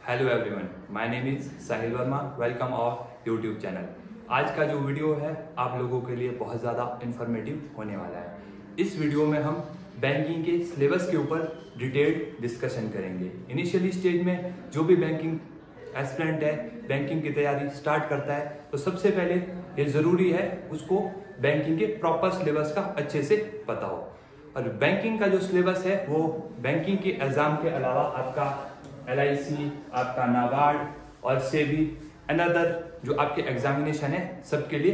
Hello everyone, my name is Sahil Verma. Welcome our YouTube channel. आज का जो वीडियो है आप लोगों के लिए बहुत ज़्यादा इंफॉर्मेटिव होने वाला है। इस वीडियो में हम बैंकिंग के सिलेबस के ऊपर डिटेल्ड डिस्कशन करेंगे। इनिशियली स्टेज में जो भी बैंकिंग एस्पिरेंट है, बैंकिंग की तैयारी स्टार्ट करता है, तो सबसे पहले ये ज़रूरी है उसको बैंकिंग के प्रॉपर सिलेबस का अच्छे से पता हो। और बैंकिंग का जो सिलेबस है वो बैंकिंग के एग्जाम के अलावा आपका LIC, आपका नाबार्ड और सेबी अनदर जो आपके एग्जामिनेशन है सबके लिए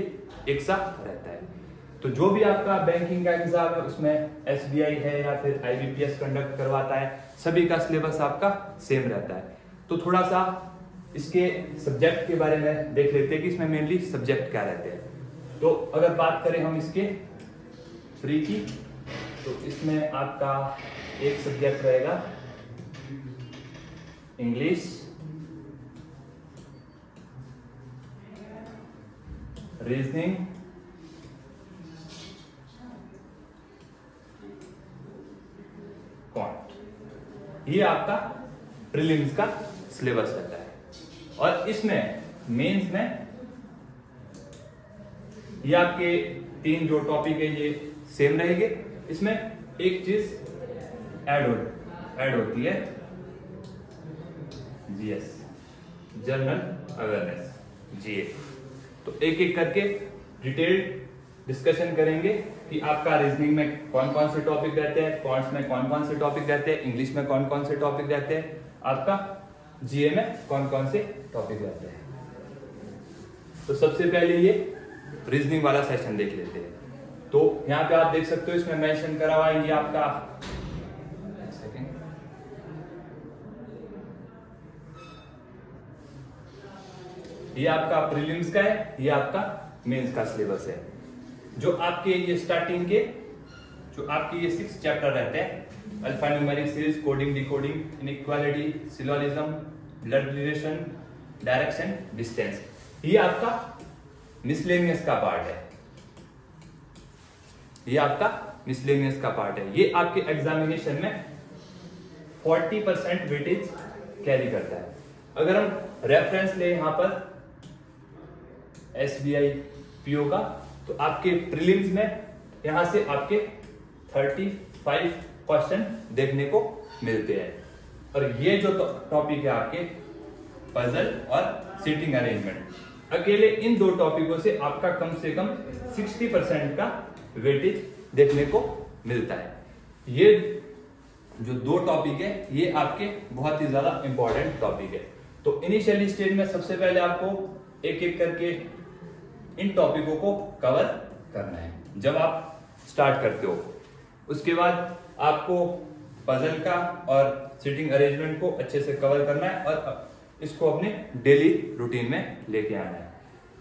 एक साथ रहता है। तो जो भी आपका बैंकिंग का एग्जाम है उसमें SBI है या फिर IBPS कंडक्ट करवाता है, सभी का सिलेबस आपका सेम रहता है। तो थोड़ा सा इसके सब्जेक्ट के बारे में देख लेते हैं कि इसमें मेनली सब्जेक्ट क्या रहते हैं। तो अगर बात करें हम इसके प्री की, तो इसमें आपका एक सब्जेक्ट रहेगा इंग्लिश, रीजनिंग, क्वांट। ये आपका प्रीलिम्स का सिलेबस रहता है। और इसमें मेंस में ये आपके तीन जो टॉपिक है ये सेम रहेंगे। इसमें एक चीज ऐड होती है GS, जनरल अवेयरनेस, GA। तो एक एक करके डिटेल्ड डिस्कशन करेंगे कि आपका रीजनिंग में कौन कौन से टॉपिक रहते हैं, क्वांट्स में कौन कौन से टॉपिक रहते हैं, इंग्लिश में कौन कौन से टॉपिक रहते हैं, आपका GA में कौन कौन से टॉपिक रहते हैं। तो सबसे पहले ये रीजनिंग वाला सेशन देख लेते हैं। तो यहाँ पे आप देख सकते हो इसमें मेंशन करा हुआ है ये आपका ये आपका प्रीलिम्स का है, ये आपका मेंस का सिलेबस है। जो आपके ये स्टार्टिंग के जो आपके ये 6 चैप्टर रहते हैं, alphanumeric series, coding, decoding, inequality, syllogism, blood relation, direction, distance, ये आपका मिसलेनियस का पार्ट है। ये आपका मिसलेनियस का पार्ट है। ये आपके एग्जामिनेशन में 40% वेटेज कैरी करता है। अगर हम रेफरेंस ले यहां पर SBI PO का, तो आपके प्रीलिम्स में यहां से आपके 35 क्वेश्चन देखने को मिलते हैं। और ये जो टॉपिक है आपके पजल और सीटिंग अरेंजमेंट, अकेले इन दो टॉपिकों से आपका कम से कम 60% का वेटेज देखने को मिलता है। ये जो दो टॉपिक है ये आपके बहुत ही ज्यादा इंपॉर्टेंट टॉपिक है। तो इनिशियली स्टेज में सबसे पहले आपको एक एक करके इन टॉपिकों को कवर करना है जब आप स्टार्ट करते हो। उसके बाद आपको पजल का और सीटिंग अरेंजमेंट को अच्छे से कवर करना है और इसको अपने डेली रूटीन में लेके आना है।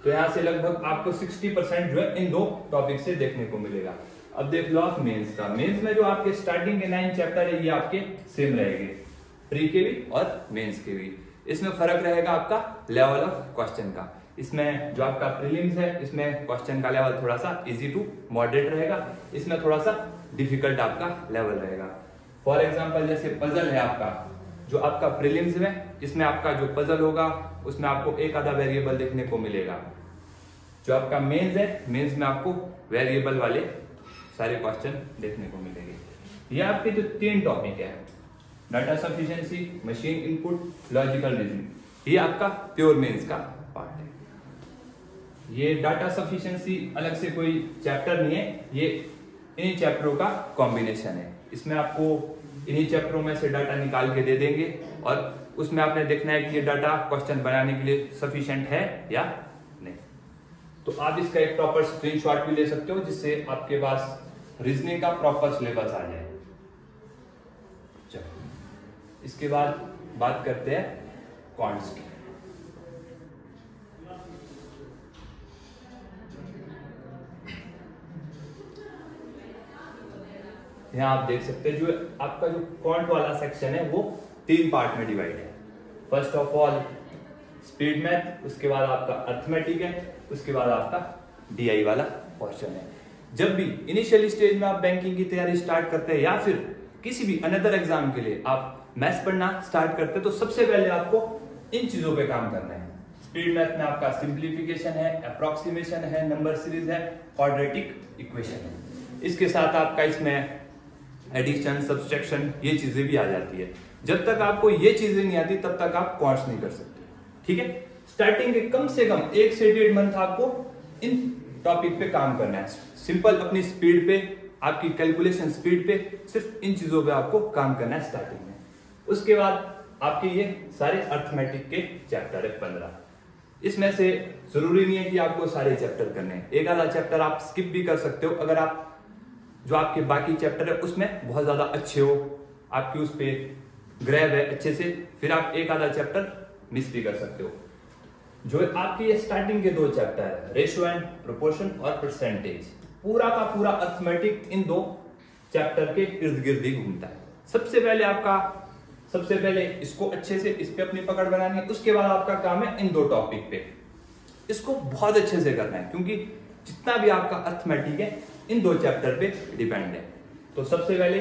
तो यहां से लगभग आपको 60% जो है इन दो टॉपिक से देखने को मिलेगा। अब देख लो आप मेंस का। मेंस में जो आपके स्टार्टिंग के 9 चैप्टर है ये आपके सेम रहेंगे, प्री के भी और मेंस के भी। इसमें फर्क रहेगा आपका लेवल ऑफ क्वेश्चन का। इसमें जो आपका प्रीलिम्स है इसमें क्वेश्चन का लेवल थोड़ा सा इजी टू मॉडरेट रहेगा, इसमें थोड़ा सा डिफिकल्ट आपका लेवल रहेगा। फॉर एग्जांपल जैसे पजल है आपका, जो आपका प्रीलिम्स में, इसमें आपका जो पजल होगा उसमें आपको एक आधा वेरिएबल देखने को मिलेगा। जो आपका मेंस है, मेंस में आपको वेरिएबल वाले सारे क्वेश्चन देखने को मिलेंगे। ये आपके जो 3 टॉपिक है, data sufficiency, machine input, logical reasoning, ये आपका प्योर मेंस का पार्ट है। ये डाटा सफिशिएंसी अलग से कोई चैप्टर नहीं है, ये इन्हीं चैप्टरों का कॉम्बिनेशन है। इसमें आपको इन्हीं चैप्टरों में से डाटा निकाल के दे देंगे और उसमें आपने देखना है कि ये डाटा क्वेश्चन बनाने के लिए सफिशिएंट है या नहीं। तो आप इसका एक प्रॉपर स्क्रीनशॉट भी ले सकते हो जिससे आपके पास रीजनिंग का प्रॉपर सिलेबस आ जाए। चलो इसके बाद बात करते हैं क्वांट्स की। यहाँ आप देख सकते हैं जो आपका जो क्वांट वाला सेक्शन है वो 3 पार्ट में डिवाइड है। First of all speed math, उसके बाद आपका अर्थमेटिक है, उसके बाद आपका DI वाला पोर्शन है। जब भी इनिशियल स्टेज में आप बैंकिंग की तैयारी स्टार्ट करते हैं या फिर किसी भी अनदर एग्जाम के लिए आप मैथ्स पढ़ना स्टार्ट करते हैं तो सबसे पहले आपको इन चीजों पे काम करना है। स्पीड मैथ में आपका सिंप्लीफिकेशन है, अप्रोक्सीमेशन है, नंबर सीरीज है, क्वाड्रेटिक इक्वेशन है। इसके साथ आपका इसमें एडिशन, सब्सट्रैक्शन, ये चीजें भी आ जाती है। जब तक आपको ये चीजें नहीं आती तब तक आप क्वांट्स नहीं कर सकते। ठीक है, स्टार्टिंग के कम से कम 1 से 1.5 मंथ आपको इन टॉपिक पे काम करना है। सिंपल अपनी स्पीड पे, आपकी कैलकुलेशन स्पीड पे, सिर्फ इन चीजों पे आपको काम करना है स्टार्टिंग में। उसके बाद आपके ये सारे अर्थमेटिक के चैप्टर है 15। इसमें से जरूरी नहीं है कि आपको सारे चैप्टर करने हैं, एक आधा चैप्टर आप स्किप भी कर सकते हो अगर आप जो आपके बाकी चैप्टर है उसमें बहुत ज्यादा अच्छे हो, आपकी उस पे ग्रैब है अच्छे से, फिर आप एक आधा चैप्टर मिस भी कर सकते हो। जो आपके ये स्टार्टिंग के 2 चैप्टर है, रेशियो एंड प्रोपोर्शन और परसेंटेज, पूरा का पूरा अर्थमेटिक इन 2 चैप्टर के इर्द गिर्द ही घूमता है। सबसे पहले इसको अच्छे से इस पे अपनी पकड़ बनानी है। उसके बाद आपका काम है इन 2 टॉपिक पे इसको बहुत अच्छे से करना है, क्योंकि जितना भी आपका अर्थमेटिक है इन 2 चैप्टर पे डिपेंड है। तो सबसे पहले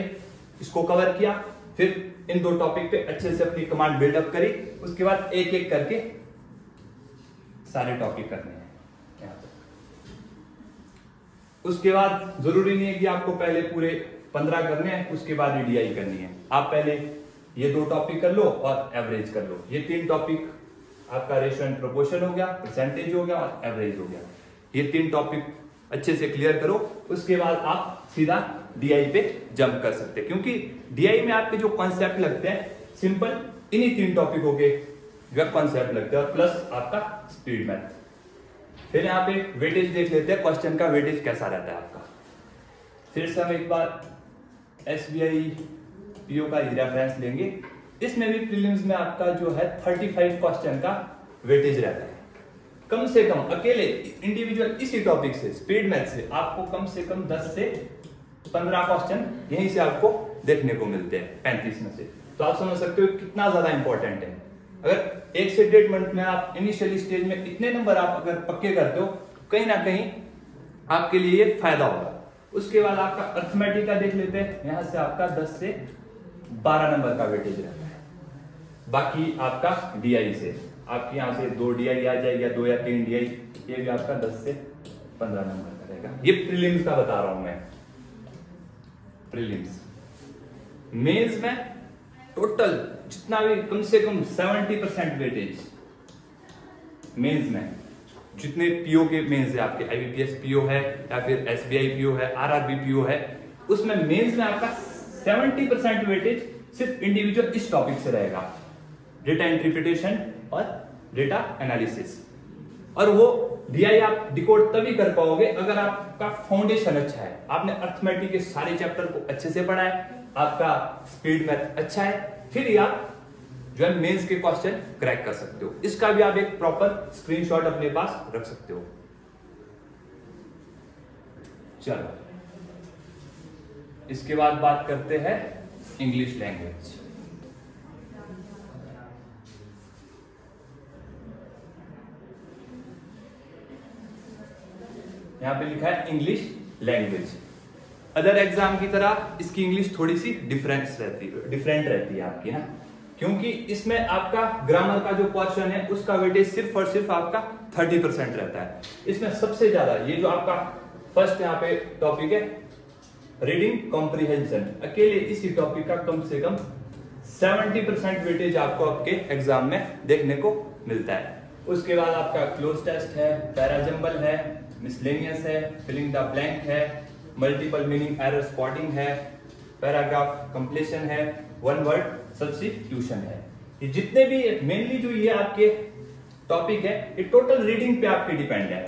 इसको कवर किया, फिर इन 2 टॉपिक पे अच्छे से अपनी कमांड बिल्डअप करी, उसके बाद एक एक करके सारे टॉपिक करने हैं यहाँ पे। उसके बाद जरूरी नहीं है कि आपको पहले पूरे 15 करने हैं उसके बाद ईडीआई करनी है। आप पहले ये 2 टॉपिक कर लो और एवरेज कर लो। ये 3 टॉपिक आपका रेशियो एंड प्रोपोर्शन हो गया, परसेंटेज हो गया और एवरेज हो गया। ये 3 टॉपिक अच्छे से क्लियर करो, उसके बाद आप सीधा डीआई पे जंप कर सकते हैं, क्योंकि डीआई में आपके जो कॉन्सेप्ट लगते हैं सिंपल इन्हीं 3 टॉपिकों के कॉन्सेप्ट लगते हैं और प्लस आपका स्पीड मैथ। फिर यहाँ पे वेटेज देख लेते हैं, क्वेश्चन का वेटेज कैसा रहता है आपका। फिर से हम एक बार एसबीआई पीओ का रेफरेंस लेंगे। इसमें भी प्रीलिम्स में आपका जो है 35 क्वेश्चन का वेटेज रहता है। कम से कम अकेले इंडिविजुअल इसी टॉपिक से, स्पीड मैथ से, आपको कम से कम 10 से 15 क्वेश्चन यहीं से आपको देखने को मिलते हैं 35 में से। तो आप समझ सकते हो कितना ज्यादा इंपॉर्टेंट है। अगर 1 से 1.5 मंथ में आप इनिशियली स्टेज में इतने नंबर आप अगर पक्के करते हो, कहीं ना कहीं आपके लिए ये फायदा होगा। उसके बाद आपका अर्थमेटिक का देख लेते हैं, यहां से आपका 10 से 12 नंबर का वेटेज रहता है। बाकी आपका डीआई से आपके यहां से 2 डीआई आ जाएगा, 2 या 3 डीआई, ये भी आपका 10 से 15 नंबर का रहेगा। ये प्रीलिम्स का बता रहा हूं मैं। प्रीलिम्स मेंस में टोटल जितना भी कम से कम 70% वेटेज मेंस में, जितने पीओ के मेंस है आपके, आईबीपीएस पीओ है या फिर एसबीआई पीओ है, आरआरबी पीओ है, उसमें मेंस में आपका 70% वेटेज सिर्फ इंडिविजुअल इस टॉपिक से रहेगा, डेटा इंटरप्रिटेशन और डेटा एनालिसिस। और वो डीआई आप डिकोड तभी कर पाओगे अगर आपका फाउंडेशन अच्छा है, आपने अर्थमेटिक के सारे चैप्टर को अच्छे से पढ़ा है, आपका स्पीड मैथ अच्छा है, फिर ही आप जो है मेंस के क्वेश्चन क्रैक कर सकते हो। इसका भी आप एक प्रॉपर स्क्रीनशॉट अपने पास रख सकते हो। चलो इसके बाद बात करते हैं इंग्लिश लैंग्वेज। यहां पे लिखा है इंग्लिश लैंग्वेज। अदर एग्जाम की तरह इसकी इंग्लिश थोड़ी सी डिफरेंट रहती है आपकी ना, क्योंकि इसमें आपका ग्रामर का जो पोर्शन है उसका वेटेज सिर्फ और सिर्फ आपका 30% रहता है। इसमें सबसे ज्यादा ये जो आपका फर्स्ट यहाँ पे टॉपिक है रीडिंग कॉम्प्रिहेंशन, अकेले इसी टॉपिक का कम से कम 70% वेटेज आपको आपके एग्जाम में देखने को मिलता है। उसके बाद आपका क्लोज टेस्ट है, पैराजंबल है, मिसलेनियस है, फिलिंग द ब्लैंक है, मल्टीपल मीनिंग एरर स्पॉटिंग है, पैराग्राफ कंप्लीशन है, वन वर्ड सब्स्टिट्यूशन है। ये जितने भी मेनली जो ये आपके टॉपिक है ये टोटल रीडिंग पे आपके डिपेंड है।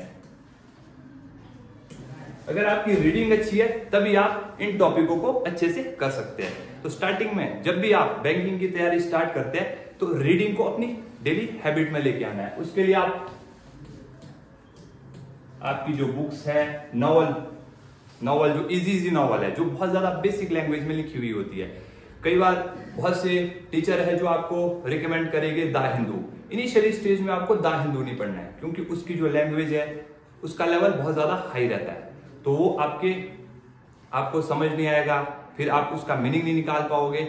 अगर आपकी रीडिंग अच्छी है तभी आप इन टॉपिकों को अच्छे से कर सकते हैं। तो स्टार्टिंग में जब भी आप बैंकिंग की तैयारी स्टार्ट करते हैं तो रीडिंग को अपनी डेली हैबिट में लेके आना है। उसके लिए आपकी जो बुक्स है, नॉवल जो इजी नॉवल है, जो बहुत ज्यादा बेसिक लैंग्वेज में लिखी हुई होती है। कई बार बहुत से टीचर है जो आपको रिकमेंड करेंगे द हिंदू। इनिशियली स्टेज में आपको द हिंदू नहीं पढ़ना है, क्योंकि उसकी जो लैंग्वेज है उसका लेवल बहुत ज्यादा हाई रहता है, तो वो आपको समझ नहीं आएगा, फिर आप उसका मीनिंग नहीं निकाल पाओगे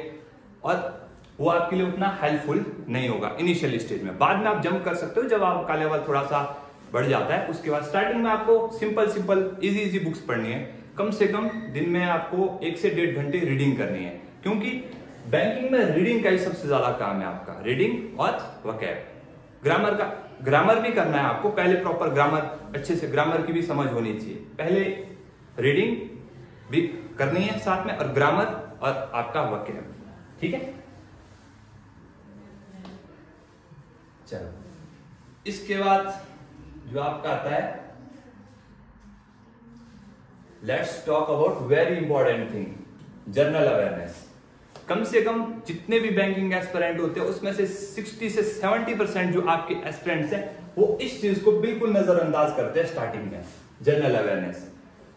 और वो आपके लिए उतना हेल्पफुल नहीं होगा इनिशियल स्टेज में। बाद में आप जंप कर सकते हो जब आपका लेवल थोड़ा सा बढ़ जाता है। उसके बाद स्टार्टिंग में आपको सिंपल इजी बुक्स पढ़नी है। कम से कम दिन में आपको 1 से 1.5 घंटे रीडिंग करनी है, क्योंकि बैंकिंग में रीडिंग का ही सबसे ज्यादा काम है आपका, रीडिंग और वोकैब। ग्रामर भी करना है आपको, पहले प्रॉपर ग्रामर, अच्छे से ग्रामर की भी समझ होनी चाहिए। पहले रीडिंग भी करनी है साथ में, और ग्रामर और आपका वोकैब, ठीक है। चलो, इसके बाद जो आपका आता है, let's talk about very important thing, general awareness. कम से कम जितने भी बैंकिंग एस्पिरेंट होते हैं उसमें से 60 से 70% जो आपके एस्पिरेंट्स हैं वो इस चीज को बिल्कुल नजरअंदाज करते हैं स्टार्टिंग में, जनरल अवेयरनेस।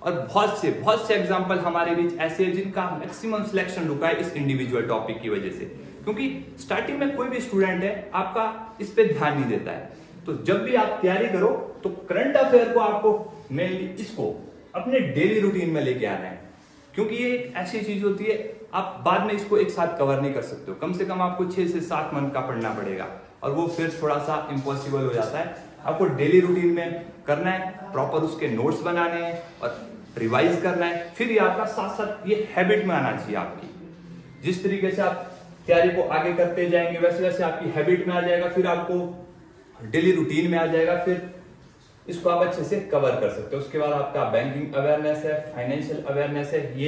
और बहुत से एग्जांपल हमारे बीच ऐसे हैं जिनका मैक्सिमम सिलेक्शन रुका है इस इंडिविजुअल टॉपिक की वजह से, क्योंकि स्टार्टिंग में कोई भी स्टूडेंट है आपका इस पे ध्यान नहीं देता है। तो जब भी आप तैयारी करो तो करंट अफेयर को आपको मेनली इसको अपने डेली रूटीन में लेके आना है, क्योंकि ये एक ऐसी चीज होती है आप बाद में इसको एक साथ कवर नहीं कर सकते हो। कम से कम आपको 6 से 7 मंथ का पढ़ना पड़ेगा, और वो फिर थोड़ा सा इम्पॉसिबल हो जाता है। आपको डेली रूटीन में करना है, प्रॉपर उसके नोट्स बनाने हैं और रिवाइज करना है। फिर ये आपका साथ साथ ये हैबिट में आना चाहिए आपकी। जिस तरीके से आप तैयारी को आगे करते जाएंगे वैसे वैसे आपकी हैबिट में आ जाएगा, फिर आपको डेली रूटीन में आ जाएगा, फिर इसको आप अच्छे से कवर कर सकते हो। उसके बाद आपका बैंकिंग अवेयरनेस है, फाइनेंशियल अवेयरनेस है,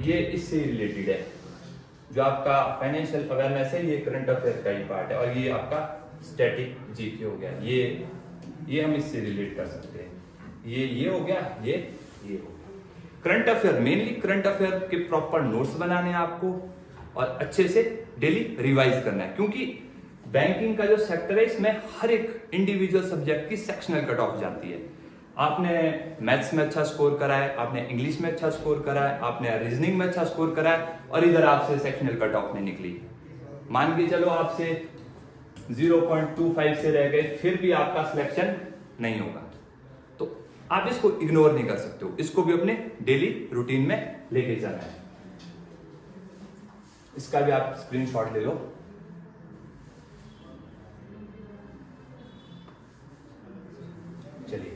ये इससे रिलेटेड है। जो आपका फाइनेंशियल अवेयरनेस है ये करंट अफेयर का ही पार्ट है, और ये आपका स्टैटिक जीके हो गया, ये हम इससे रिलेट कर सकते हैं। ये हो गया, ये हो गया। Current affair, mainly current affair के प्रॉपर नोट्स बनाने हैं आपको, और अच्छे से डेली रिवाइज करना है, क्योंकि बैंकिंग का जो सेक्टर है इसमें हर एक इंडिविजुअल सब्जेक्ट की सेक्शनल कट ऑफ जाती है। आपने मैथ्स में अच्छा स्कोर करा है, आपने इंग्लिश में अच्छा स्कोर करा है, आपने रीजनिंग में अच्छा स्कोर करा है, और इधर आपसे सेक्शनल कट ऑफ में निकली, मान के चलो आपसे 0.25 से रह गए, फिर भी आपका सिलेक्शन नहीं होगा। तो आप इसको इग्नोर नहीं कर सकते हो, इसको भी अपने डेली रूटीन में लेके जाना है। इसका भी आप स्क्रीनशॉट ले लो। चलिए,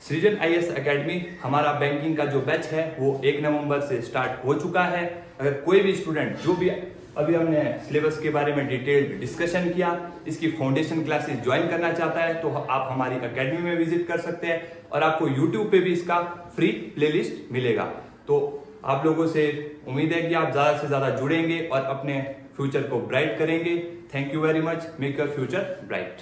सृजन आईएएस एकेडमी, हमारा बैंकिंग का जो बैच है वो 1 नवंबर से स्टार्ट हो चुका है। अगर कोई भी स्टूडेंट, जो भी अभी हमने सिलेबस के बारे में डिटेल डिस्कशन किया, इसकी फाउंडेशन क्लासेस ज्वाइन करना चाहता है तो आप हमारी एकेडमी में विजिट कर सकते हैं, और आपको यूट्यूब पे भी इसका फ्री प्लेलिस्ट मिलेगा। तो आप लोगों से उम्मीद है कि आप ज्यादा से ज्यादा जुड़ेंगे और अपने फ्यूचर को ब्राइट करेंगे। Thank you very much. Make your future bright.